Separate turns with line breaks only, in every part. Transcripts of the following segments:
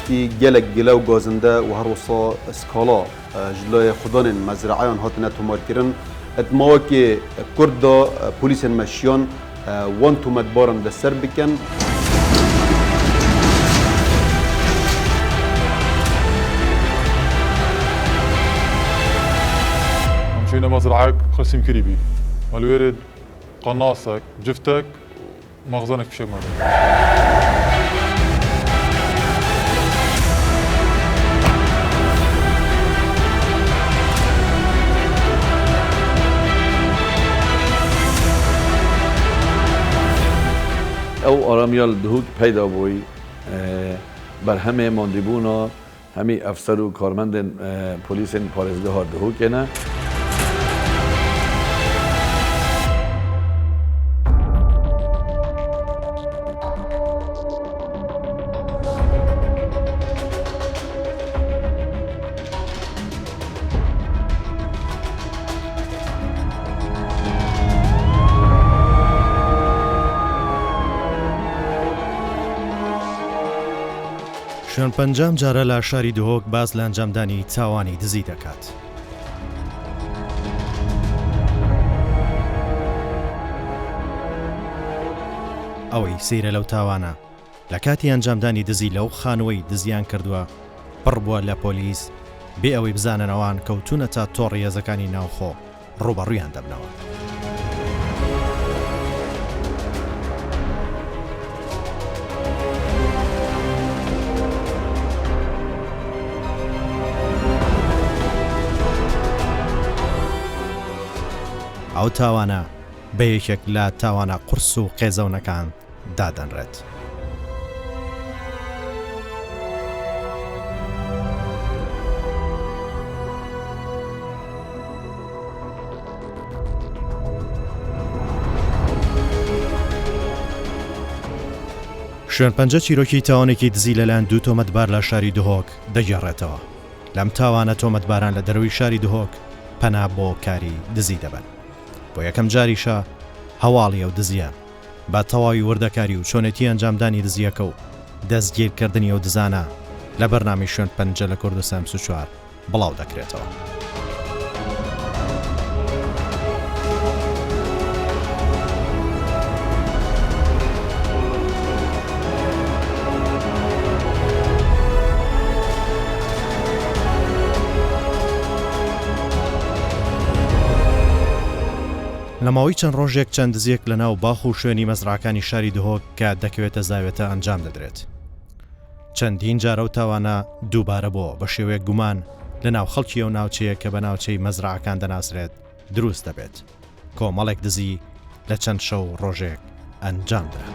پشتی گلک گلو گازنده و هر وصا اسکالا جلوی خودان مزرعیان هاتنه تومار کرن اتماوه که کرد پولیس مشیان وان تومت بارن دستر بکن.
مشينا مزرعك قسم كريبي والورد قناصك جفتك مخزنك في شمالك.
او آرامیال دهوک پیدا بوی بر همه ماندیبونا همی افسر و کارمند پلیس پارێزگا ها دهوکێنە.
شوێن پەنجام جارە لە شاری دهۆک باز لە ئەنجامدانی تاوانی دزی دەکات. ئەوەی سەیرە لەو تاوانە لە کاتی ئەنجامدانی دزی لەو خانووەی دزیان کردووە پڕ بووە لە پۆلیس بێ ئەوەی بزاننەوان کەوتونە تا تۆڕی هێزەکانی ناوخۆ ڕوبەڕوویان دەبنەوە. ئەو تاوانە بە یەکێک لە تاوانە قورس و قێزەونەکان دادەنرێت. شوێن پەنجە چیرۆکی تاوانێکی دزی لەلایەن دوو تۆمەتبار لە شاری دهۆک دەگەڕێتەوە. لەم تاوانە تۆمەتباران لە دەروی شاری دهۆک پەنا بۆ کاری دزی دەبن. بۆ یەکەم جاریشە هەواڵی ئەو دزیە با تەواوی وردەکاری و چۆنێتی ئەنجامدانی دزیەکە و دەستگیرکردنی ئەو دزانە لە بەرنامی شوێن پەنجە لە کوردستان 24 بڵاو دەکرێتەوە. لە ماوەی چەند ڕۆژێک چەند دزیەک لە ناو باخ و شوێنی مەزرعەکانی شاری دهۆک کە دەکەوێتە زاوێتە ئەنجام دەدرێت. چەندین جارە و تاوانە دووبارە بۆ بە شێوەیەک گومان لە ناو خەڵکی ئەو ناوچەیە کە بە ناوچەی مەزرعەکان دەناسرێت دروست دەبێت. کۆمەڵێک دزی لە چەند شەو ڕۆژێک ئەنجام درا.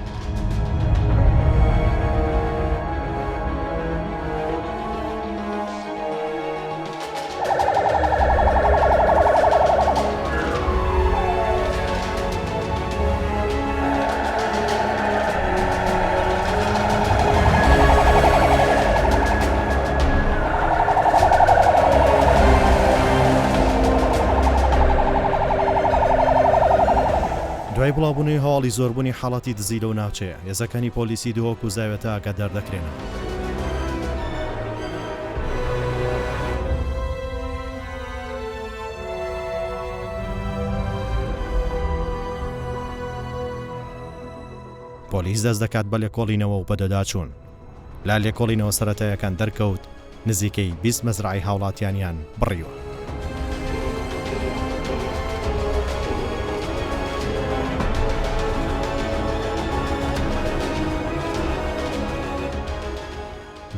دوای بڵاوبوونەوەی هەواڵی زۆربوونی حاڵەتی دزی لەو ناوچەیە هێزەکانی پۆلیسی دهۆک و زاوێتە ئاگادار دەکرێنەوە. پۆلیس دەست دەکات بە لێکۆڵینەوە و بەدەداچوون. لا لێکۆڵینەوە سەرەتاییەکان دەرکەوت نزیکەی 20 مەزرعی هاوڵاتیانیان بڕیوە.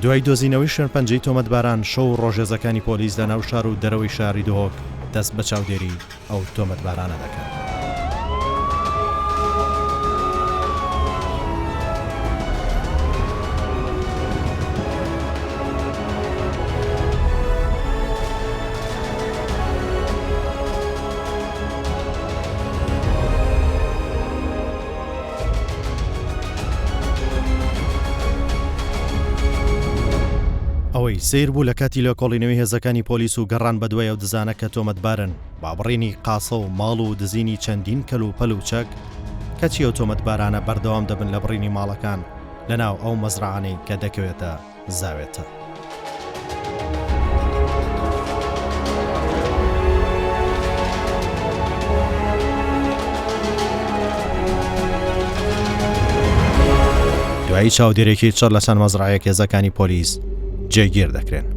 دوای دۆزینەوەی شوێن پەنجەی تۆمەتباران شەو و ڕۆژێزەکانی پۆلیس لە ناو شار و دەرەوەی شاری دهۆک دەست بە چاودێری ئەو تۆمەتبارانە دەکەن. ئەوەی سیر بوو لە کاتی لە کۆڵینەوەی هێزەکانی پۆلیس و گەڕان بە دوای ئەو دزانە کە تۆمەتبارن بابڕینی قاسە و ماڵ و دزینی چەندین کەل و پەل و چەک کەچی ئەو تۆمەتبارانە بەردەوام دەبن لە بڕینی ماڵەکان لە ناو ئەو مەزرعانەی کە دەکەوێتە زاوێتە. دوایی چاودێرێکی چڕ لەسەر مەزرعەیەک هێزەکانی پۆلیس جێگیر دەکرێن.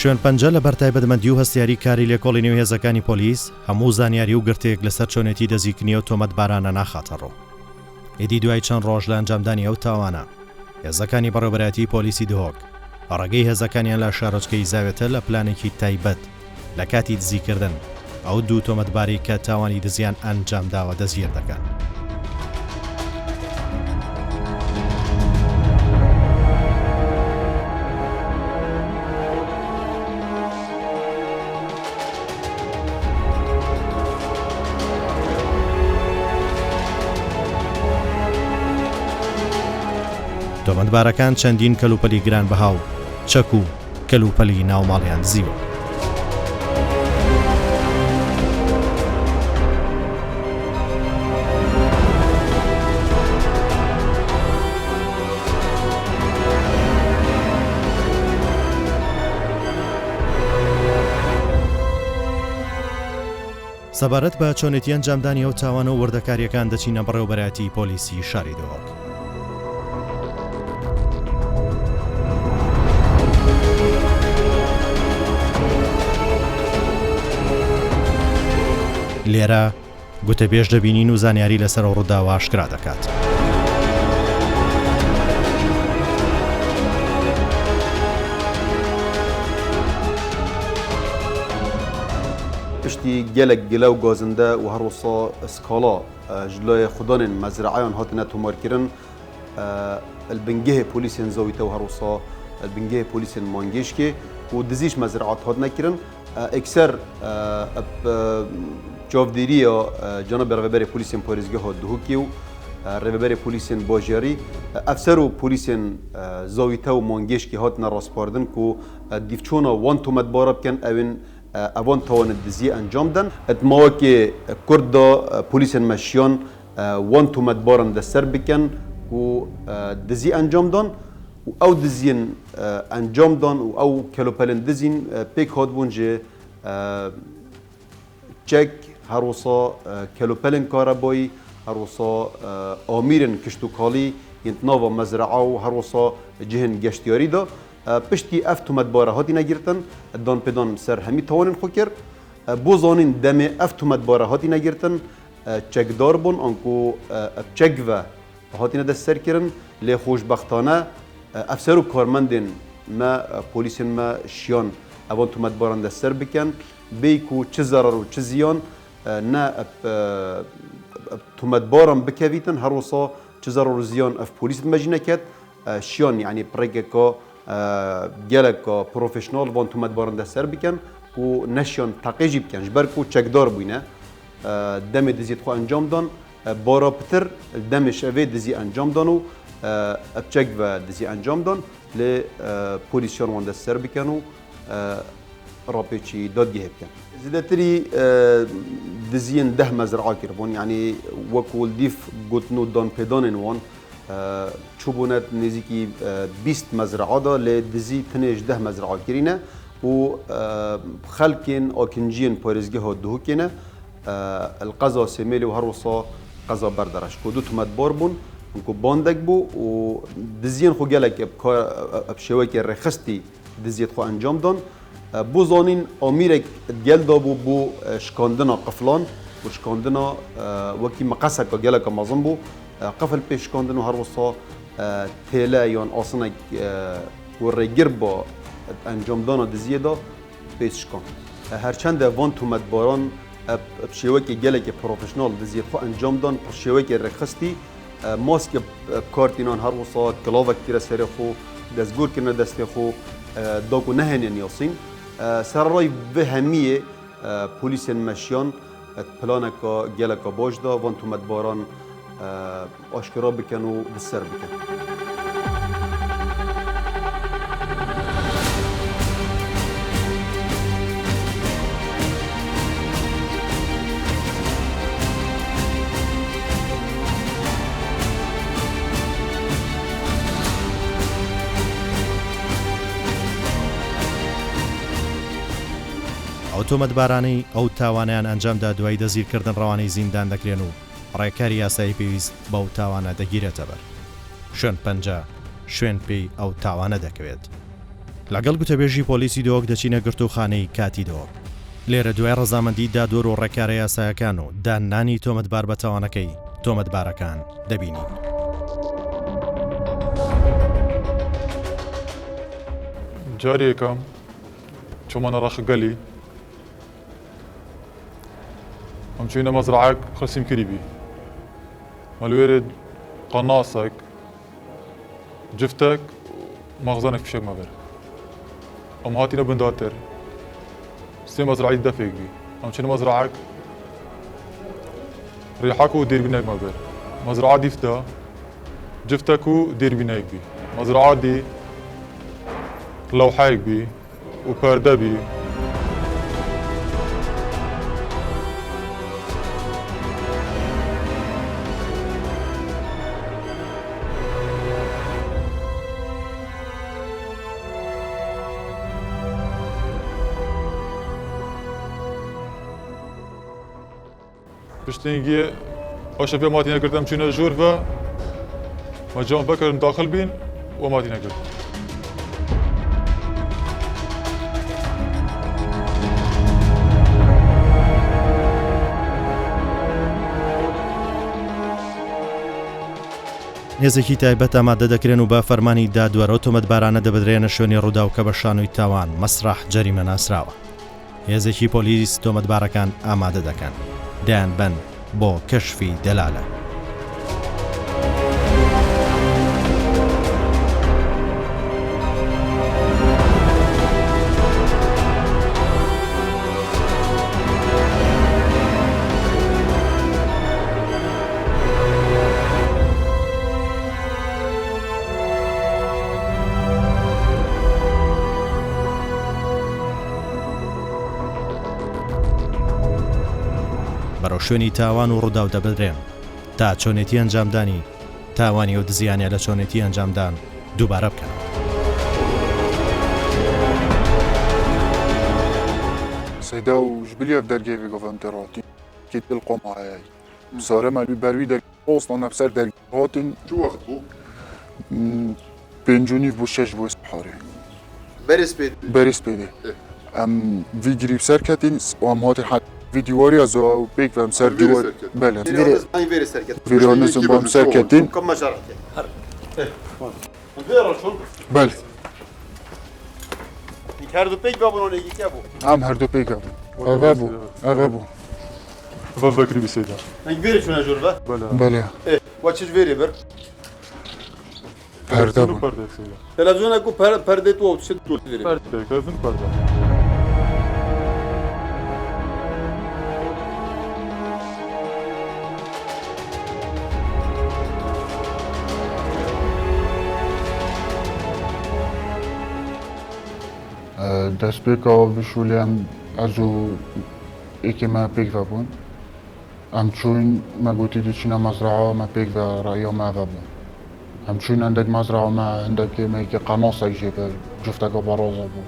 شوێن پەنجە لە بەرتایبەتمەندی و هەستیاری کاری لێکۆڵی نێوهێزەکانی پۆلیس هەموو زانیاری و گرتێک لەسەر چۆنێتی دەزیکنی و تۆمەتبارانە ناخاتەڕۆ. ئیدی دوای چەند ڕۆژ لە ئەنجامدانی ئەو تاوانە هێزەکانی بەڕێوەبەرەتی پۆلیسی دهۆک ڕێگەی هێزەکانیان لە شارۆچکەی زاوێتە لە پلانێکی تایبەت لە کاتی دزیکردن ئەو دوو تۆمەتباری کە تاوانی دزیان ئەنجامداوە دەستگیر دەکەن. تۆمەتبارەکان چەندین کەلوپەلی گران بەهاو چەک و کەلوپەلی ناوماڵیان دزیوە. سەبارەت بە چۆنێتی ئەنجامدانی ئەو تاوانە و وردەکاریەکان دەچینە بەڕێوەبەرەتی پۆلیسی شاری دهۆک. لێرە گوتەبێژ دەبینین و زانیاری لەسەر ئەو ڕووداوە ئاشکرا دەکات.
پشتی gelek gile û gazinde û her wisa skala ji layê xudanên mezraeyan hatine tomarkirin elbingehê polîsên Zawî te û her wisa elbingehê polîsên Mangêşkê û dizîş mezraat hatine kirin. Ekser çavdêriya Cenab-ı Rêveberê Polîsên Parêzgeha Duhokê û Rêveberê Polîsên Bajarî efser û polîsên Zawî te û Mangêşkê hatine rastpardin ku dîvçûna wan tometbara bikin evên evan tawanên diziyê encam den. Etmawekê Kurd da polîsên me şiyan wan tometbaran destser bikin ku dizî encam dan û ew diziyên encam dan û ew kelopelên dizîn pêk hatbûn ji çek her wisa kelopelên karabayî her wisa amîrên kiştûkalî yên nava mezraa û her wisa cihên geştyarî da piştî ev tometbara hatîne girtin dan pêdan ser hemî tawanên xwe kir. Bo zanîn demê ev tometbara hatîne girtin çekdar bûn an ku ev çek ve hatîne destserkirin lê xweşbextane efser û karmendên me polîsên me şiyan evan tometbaran destser bikin bê ku çi zarar û çi ziyan ne tometbaran bikevîtin her wisa çi zarar û ziyan ev polîs me jî neket şiyan yanî pirêkeka geleka profesyonel van tometbaran destser bikin û neşiyan teqê jî bikin ji ber ku çekdar bûne demê diziyê xwe encam dan bara pitir demê şevê dizî encam dan û ev çek ve dizî encam dan lê polîsyan wan destser bikin û rapêçî dadgehê bikin. Zêdetirî diziyên deh mezraa kiribûn yanî wekû dîf gotin û danpêdanên wan çûbûne nêzîkî 20 mezraa da lê dizî tinê ji deh mezraa kirîne û xelkên akinciyên parêzgeha Duhokê ne el qeza Sêmêlê û her wisa qeza berdereş ku du tometbar bûn ku bandek bû û diziyên xwe gelek ev şêwekê rêxistî diziyê xwe encam dan. Bo zanîn amîrek gel dabû bû şikandina qiflan وشكاندنا وكي مقاسك جالك مازنبو قفل بيشكاندنا هروصا تلا يان أصلا والرجربا انجام دانا دزيدا بيشكان هرچند وان تو مدباران بشیوکی گلک پروفشنال دزید خو انجام دان بشیوکی رخصتی ماسک کارتینان هر وسط کلاوک تیر سر خو دزگور کنه دست خو داگو نهنین یاسین سر رای به همیه پلیس مشیان پلانک گلک باج دا وان تو مدباران آشکارا بکن و بسر بکن
ئۆتۆمەتبارانەی ئەو تاوانیان ئەنجامدا دوای دەزیرکردن ڕەوانەی زیندان دەکرێن و ڕێکاری یاسایی پێویست بەو تاوانە دەگیرێتە بەر شوێن پەنجە شوێن پێی ئەو تاوانە دەکەوێت لەگەڵ گوتەبێژی پۆلیسی دۆک دەچینە گرتوخانەی کاتی دۆک لێرە دوای ڕەزامەندی دادوەر و ڕێکارە یاسایەکان و دانانی تۆمەتبار بە تاوانەکەی تۆمەتبارەکان دەبینین
جارێکم چۆمانە ڕەخگەلی ئەم چوینە مەزرعەک خەسیم کردی مەلوێرت قەناسێک جفتێک مەغزانێک فشێک مەبەر ئەم هاتینە بنداتر سێ مەزرعی دەفێک بی ئەم چینە مەزرعەک ڕێحەک و دێربینەک مەبەر مەزرعە دیفتە جفتێک و دێربینەیەک بی مەزرعە دی لەوحەیەک بی و پەردە بی پشتینگی ئەو شەفێ ماتی نەکردم چوونە ژوور بە مەجام بەکردن داخل بین و ماتی نەکرد
نێزێکی تایبەت ئامادە دەکرێن و بە فەرمانی دادوەر ئۆتۆمەتبارانە دەبدرێنە شوێنی ڕوودا و کە بە شانۆی تاوان مەسرح جەریمە ناسراوە هێزێکی پۆلیس تۆمەتبارەکان ئامادە دەکەن دایان بن بۆ کەشفی دەلالە بەرەو شوێنی تاوان و ڕوودا و دەبدرێن تا چۆنێتی ئەنجامدانی تاوانی و دزیانە لە چۆنێتی ئەنجامدان دووبارە بکەن
سيدا وجبليا بدرجة في قفنتراتي كيت القمة هاي بصارة مالوي بروي در أصلا نفسر درجاتين
شو وقت بو؟
بينجوني في بوشش بو اسبحاري بريس بيدي ام في جريب سركتين وام هاتي حد فيديواري ازو بيك فهم سر ديوار بله فيريونيزم بام سركتين
كم مجرد
بله
هر دو پیک بابونو یکی که بو
هم هر دو بيك اغابو
بەکری بیسێدا
من ویری شونه جور با
بله
و چیز ویری بر
پرده بو
تلویزیون کو پرده تو چه تو ویری
پەردە
دست بيكا بشولي ام ازو ايكي ما بيك فابون ام چون ما قلتي ديشنا مزرعة ما بيك فا رأيو ما فابون ام چون عندك مزرعة ما عندك ما ايكي قناصة يجيب جفتك برازة بو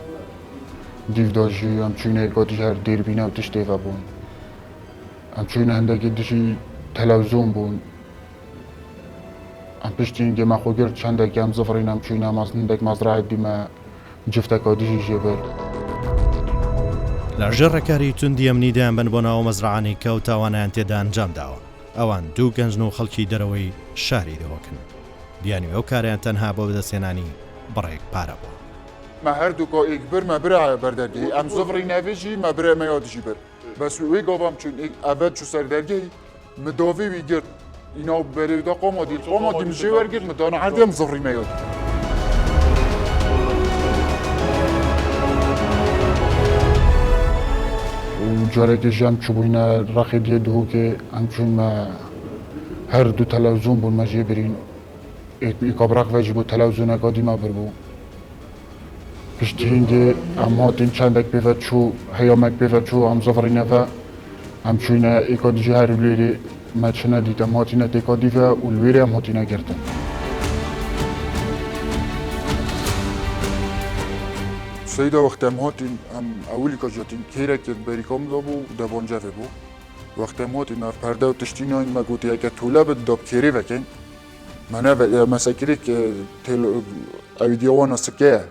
ديف داجي ام چون ايكا تجهر دير بينا وتشتي فابون ام چون عندك ديشي تلوزون بون ام بشتين ما خوغر چندك ام زفرين ام چون ام عندك مزرعة دي ما جفتك آدیشی جبر
لە ژێڕێکاری توندی ئەمنیدایان بن بۆ ناو مەزرعانەی کە و تاوانیان تێدا ئەنجام داوە. ئەوان دوو گەنجن و خەڵکی دەرەوەی شاری دەوەکن. بیانی ئەو کاریان تەنها بۆ بەدەستێنانی بڕێک پارە بووە.
ما هەردووکۆ ئیکبر مە برا بەردەرگی ئەم زۆڤڕی ناوێژی مە برێ مەیادژی بر بەس وی گۆڤام چون ئەڤەت چو سەردەرگی مدۆڤی وی گرت اینا بەرێدا قۆمۆدی مژێ وەرگرت مدانە هەردێم زۆڤڕی مەیاد جارێکی ژەم چوبووینە ڕەخی دێ دووکێ ئەم چوونمە هەردوو تەلەڤزیۆن بوون مەژێ برین ئیکابراق ڤەجی بۆ تەلەڤزیۆنەکە دیما بردبوو پشتی هینگێ ئەم هاتین چەندێک پێوە چوو هەیامێک پێوە چوو ئەم زۆڤڕینەڤە ئەم چووینە ئیکادیژی هەر لێرێ مەچنە دیتەم هاتینە تێکادیڤە و لێرێ ئەم هاتینە گرتن سەیدا وەختە ئەم هاتین ئەم ئەولی کە جاتین کێرێکێک بەریکۆم دابوو دەبۆنجەڤێ بوو وەختە ئەم هاتین ئەف پەردە و تشتینۆین مە گوتیەکە توولە بت داب کێرێ vekên مەسەکرێک ئەوی دیوانە سکەیە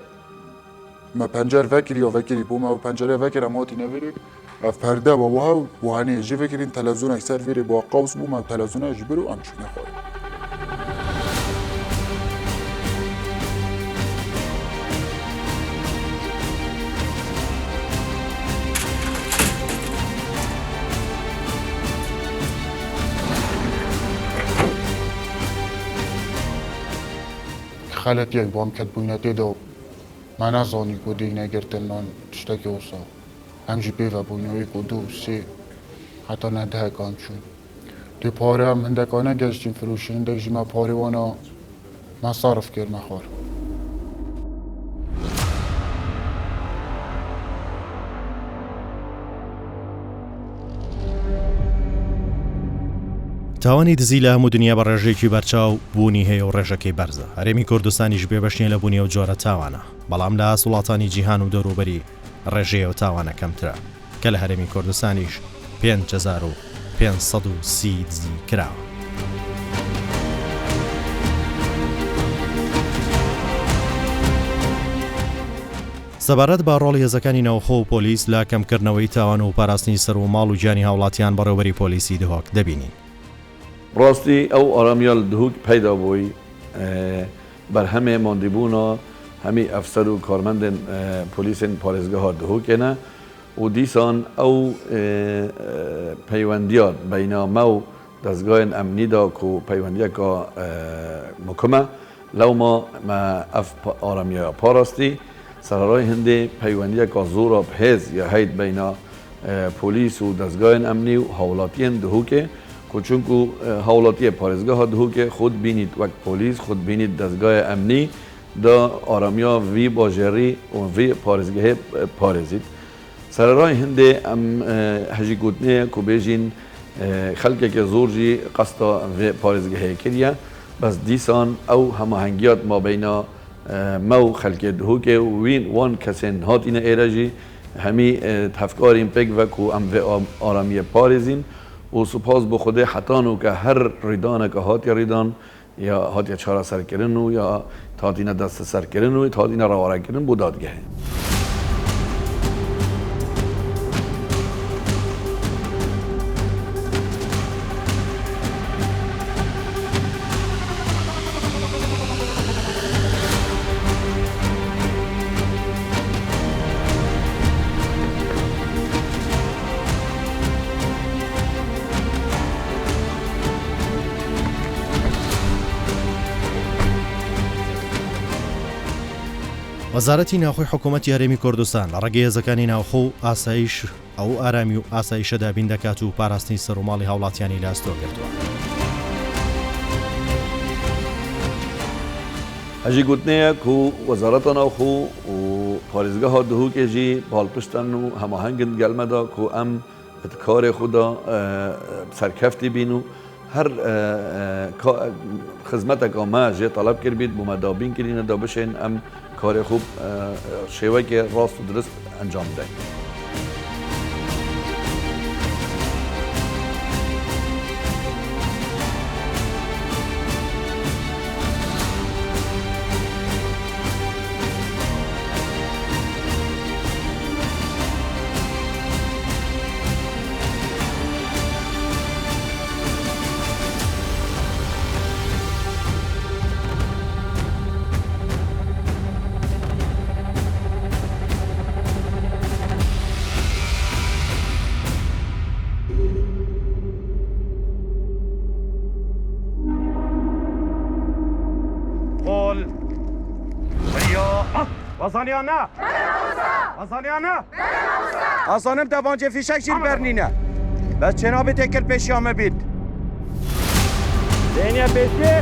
ما پنجر وکری یا وکری بوم و پنجره وکر ما تی نویری اف پرده و واه وانی جی وکرین تلویزیون اکثر ویری با قوس بوم و تلویزیون اجی برو امشون نخواه خالت یک بام کت بوینتی دو من نزانی که دیگه نگرتن نان تشتکی اوسا همجی پیوه بونیوی که دو سی حتی نده کان چون دی پاره هم هندکانه گشتیم فروشین هندک جیما پاره وانا مصارف کرد مخوار
تاوانی دزی لە هەموو دنیا بە ڕێژێکی بەرچاو بوونی هەیە و ڕێژەکەی بەرزە. هەرێمی کوردستانیش بێبەشنیە لە بوونی ئەو جۆرە تاوانە، بەڵام لە وڵاتانی جیهان و دەوروبەری ڕێژەیە و تاوانە کەمترە کە لە هەرێمی کوردستانیش 5530 دزی کراوە. سەبارەت بە ڕۆڵی هێزەکانی ناوخۆ و پۆلیس لە کەمکردنەوەی تاوان و پاراستنی سەر و ماڵ و گیانی هاوڵاتیان بەڕێوەبەری پۆلیسی دهۆک دەبینین.
ڕاستی ئەو ئارامیە لە دهۆک پەیدا بووی بەرهەمێ ماندیبوونا هەمی ئەفسەر و کارمەندên پۆلیسên پارێزگەها دهۆکێنە و دیسان ئەو پەیوەندیات بەینە مە و دەستگایên ئەمنیدا و پەیوەندیەکە مکمە لەوما ئەف ئارامیە پاراستی سەرڕای هەندێ پەیوەندیەکە زۆرە بەهێز یا هەیت بەینە پۆلیس و دەستگایên ئەمنی و هاوڵاتیên دهۆکێ چونکو هاوڵاتیە پارێزگەها دهۆکێ خود بینیت وەک پۆلیس خود بینیت دەستگایە ئەمنی دا ئارامیا وی باژێڕی و وی پارێزگەهێ پارێزیت سەرڕای هەندێ ئەم هەژی گوتنەیە کو بێژین خەڵکێکە زۆرجی قەستا وێ پارێزگەهەیە کردە بەس دیسان ئەو هەماهەنگیات مابەینە مە و خەلکێ دهۆکێ و وین وان کەسێن هاتینە ئێرەژی هەمی تەفکارین پێک وەک و ئەم وێ ئارامیە پارێزین و سپاس بۆ خودێ حتان و کە هەر ڕیدانێکە هاتیە ڕیدان یا هاتیە چارەسەرکردن و یا هاتینە دەستەسەرکردن و هاتینە ڕاوەڕێکردن بۆ دادگەهێ.
وەزارەتی ناوخۆی حکوومەتی هەرێمی کوردستان لە ڕێگەی هێزەکانی ناوخۆ و ئاسایش ئەو ئارامی و ئاسایشە دابین دەکات و پاراستنی سەر و ماڵی هاوڵاتیانی لاستۆ کردووە.
هەژی گوتنەیە و وەزارەتە ناوخۆ و پارێزگەها دهۆکێژی باڵپشتن و هەماهەنگن گەلمەدا و ئەم کارێ خوددا سەرکەفتی بین و هەر خزمەتێکە ما ژێ تەڵەب کرد بیت بۆ مەدابین کردینەدا بشێن ئەم کارێ خوب شێوەیەکی ڕاست و درست ئەنجام بدەین.
ئەزانیان نا ئەزانیان نا ئەزانم دەبانجێ فیشەک ژیر بەرنینە بەس چێنابێت تێکرد پێشیامە بیت دێنیە پێشێ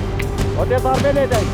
ئۆتێ دەڕبێ لێدەی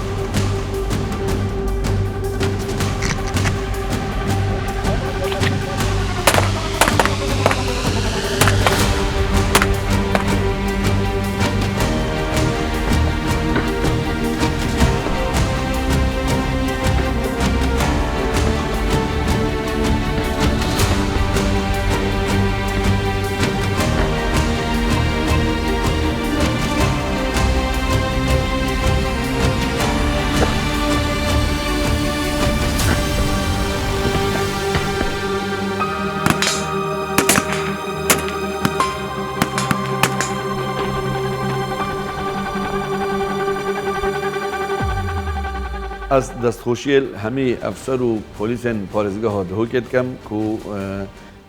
از دستخوشی همه افسر و پلیس پارێزگاها دهۆکێت کەم کو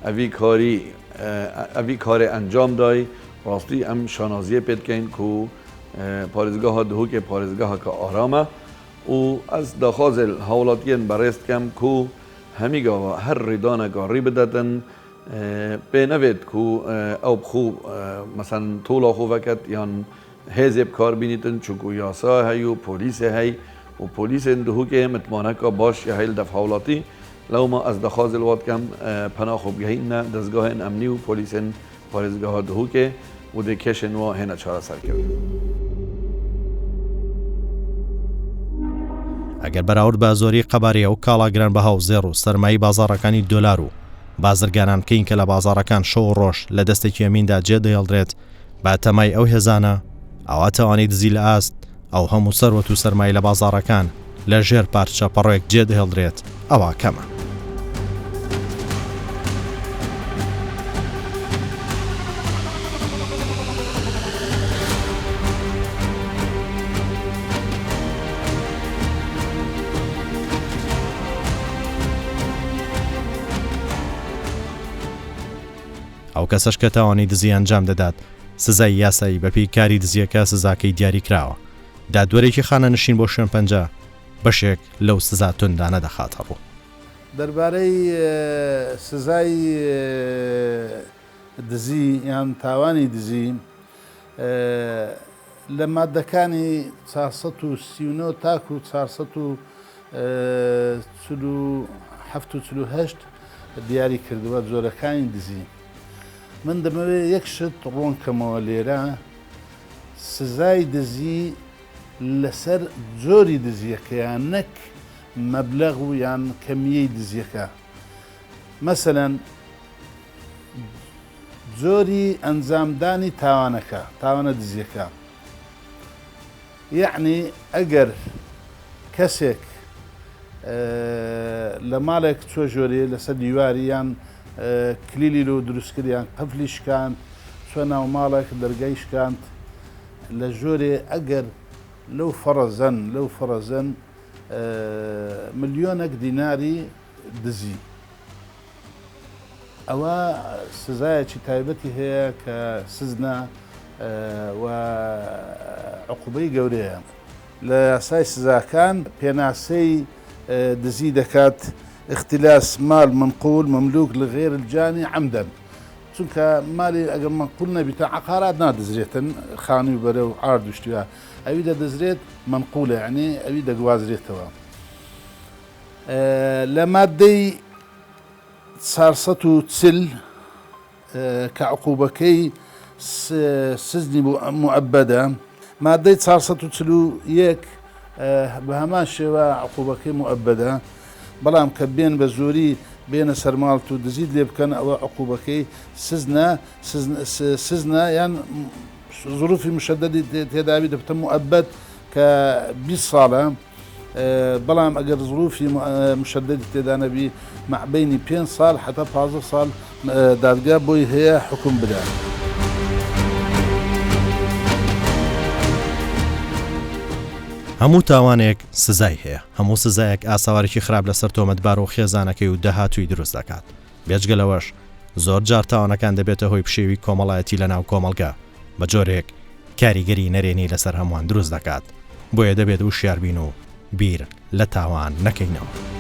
ئەوی کار انجام دای راستی ام شانازیە پێ بکەین کو پارێزگاها دهۆکێ پارێزگاهەکە ئارامە و از داخوازل هاوڵاتیان بەڕێست کەم کو هەمیگاوە هەر ڕێدانێکا ڕێ بدەتن پێ نەوێت کو ئەو بخۆ مەسەن تۆڵا خۆڤەکەت یان هێزێب کار بینیتن چونکو یاسا هەی و پۆلیسێ هەی و پلیسên dihûkê mitmaneka baş ya hêl defhawlatî lewma ez dixwazil wat kem penaxwebgehîne dezgahên emnî û polîsên parêzgeha dihûkê û dê keşên wa hêne çareserkirin.
ئەگەر بەراورد بە زۆری قەبارەیە و کاڵا گرانبەها و زێڕ و سەرمایی بازاڕەکانی دۆلار و بازرگانان بکەین کە لە بازاڕەکان شەو ڕۆژ لە دەستێکی ئەمیندا جێدەهێڵدرێت با تەمای ئەو هێزانە ئەوە تەوانێت دزی لە ئاست ئەو هەموو سەروەت و سەرمای لە بازاڕەکان لە ژێر پارچە پەڕۆیەک جێدەهێڵدرێت ئەوە کەمە. ئەو کەسەش کە تاوانی دزی ئەنجام دەدات سزای یاسایی بەپێی کاری دزیەکە سزاکەی دیاری کراوە. دادوەرێکی خانە نشین بۆ شوێن پەنجە بەشێک لەو سزا توندانە دەخاتە ڕوو.
دەربارەی سزای دزی یان تاوانی دزی لە مادەکانی 439 تاکو 448 دیاری کردووە جۆرەکانی دزی. من دەمەوێت یەک شت ڕوونکەمەوە لێرە سزای دزی لەسەر جۆری دزیەکەیان نەک مەبلەغ و یان کەمیەی دزیەکە. مەسەلەن جۆری ئەنجامدانی تاوانەکە تاوانە دزیەکە یعنی ئەگەر کەسێک لە ماڵێک چۆ ژۆرێ لەسەر دیواری یان کلیلی لۆ دروستکردیان قفلی شکاند چۆ ناو ماڵێک دەرگای شکاند لە ژۆرێ ئەگەر لەو فەڕەزەن ملیۆنێک دیناری دزی ئەوە سزایەکی تایبەتی هەیە کە سزنە و عقوبەی گەورەیە لە یاسای سزاکان پێناسەی دزی دەکات اختلاس مال منقول مملوك لغير الجاني عمدا چونکە مالی ئەگەر منقول نەبیتە عقارات نادەزرێتن خانی و بەرە و ئارد وشتووە ئەوی دەدەزرێت منقولە یعنی ئەوی دەگوازرێتەوە. لە مادەی 440 کە عقوبەکەی سزنی مؤبەدە مادەی 441 بە هەمان شێوە عقوبەکەی مؤبەدە بەڵام کە بێن بە زۆری بێنە سەرماڵت و دزید لێ بکەن ئەوە عقوبەکەی سزنە یان ظروفی مشددی تێداوی دەبتە مؤبەد کە 20 ساڵە بەڵام ئەگەر ظروفی مشددی تێدا نەبی مەعبەینی 5 ساڵ حتا 15 ساڵ دادگا بۆی هەیە حکم بدات.
هەموو تاوانێک سزای هەیە هەموو سزایەک ئاساوارێکی خراپ لەسەر تۆمەتبار و خێزانەکەی و دەهاتووی دروست دەکات. بێجگەلەوەش زۆر جار تاوانەکان دەبێتە هۆی پشێوی کۆمەڵایەتی لە ناو کۆمەلگا بە جۆرێک کاریگەری نەرێنی لەسەر هەمووان دروست دەکات بۆیە دەبێت وشیاربین و بیر لە تاوان نەکەینەوە.